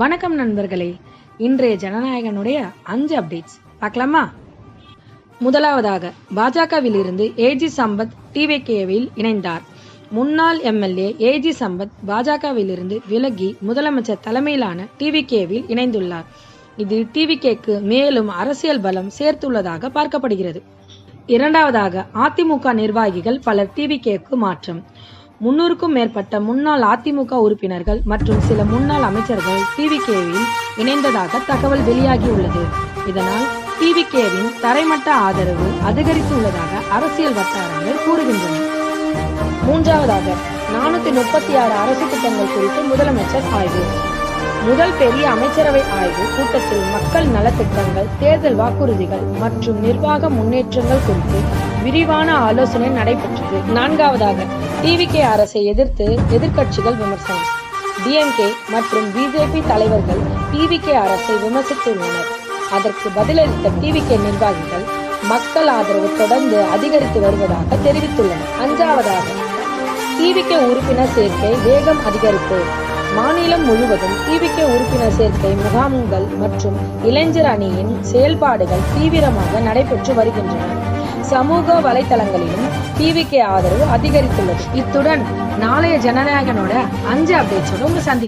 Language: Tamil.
வணக்கம் நண்பர்களே, இன்றைய ஜனநாயகனுடைய 5 அப்டேட்ஸ் பார்க்கலாமா? முதலாவதாக, பாஜகவில் இருந்து ஏஜி சம்பத் டிவிகேவில் இணைந்தார். முன்னாள் எம்எல்ஏ ஏஜி சம்பத் பாஜகவில் இருந்து விலகி முதலமைச்சர் தலைமையிலான டிவிகேவில் இணைந்துள்ளார். இது டிவிகேக்கு மேலும் அரசியல் பலம் சேர்த்துள்ளதாக பார்க்கப்படுகிறது. இரண்டாவதாக, அதிமுக நிர்வாகிகள் பலர் டிவிகேக்கு மாற்றம். 300க்கும் மேற்பட்ட முன்னாள் அதிமுக உறுப்பினர்கள் மற்றும் சில முன்னாள் அமைச்சர்கள் டிவிகேவில் இணைந்ததாக தகவல் வெளியாகியுள்ளது. இதனால் டிவிகேவின் தரைமட்ட ஆதரவு அதிகரித்துள்ளதாக அரசியல் வட்டாரங்கள் கூறுகின்றன. மூன்றாவதாக, 436 அரசு திட்டங்கள் குறித்து முதலமைச்சர் ஆய்வு. முதல் பெரிய அமைச்சரவை ஆய்வு கூட்டத்தில் மக்கள் நலத்திட்டங்கள், தேர்தல் வாக்குறுதிகள் மற்றும் நிர்வாக முன்னேற்றங்கள் குறித்து விரிவான ஆலோசனை நடைபெற்றது. நான்காவதாக, டிவிகே அரசை எதிர்த்து எதிர்க்கட்சிகள் விமர்சனம். டிஎம்கே மற்றும் பிஜேபி தலைவர்கள் டிவிகே அரசை விமர்சித்துள்ளனர். அதற்கு பதிலளித்த டிவிகே நிர்வாகிகள் மக்கள் ஆதரவு தொடர்ந்து அதிகரித்து வருவதாக தெரிவித்துள்ளனர். அஞ்சாவதாக, டிவிகே உறுப்பினர் சேர்க்கை வேகம் அதிகரிப்பு. மாநிலம் முழுவதும் டிவிகே உறுப்பினர் சேர்க்கை முகாம்கள் மற்றும் இளைஞர் அணியின் செயல்பாடுகள் தீவிரமாக நடைபெற்று வருகின்றன. சமூக வலைதளங்களிலும் டிவிகே ஆதரவு அதிகரித்துள்ளது. இத்துடன் நாளைய ஜனநாயகனோட 5 அப்டேட்ஸோட உங்களை சந்திக்கிறேன்.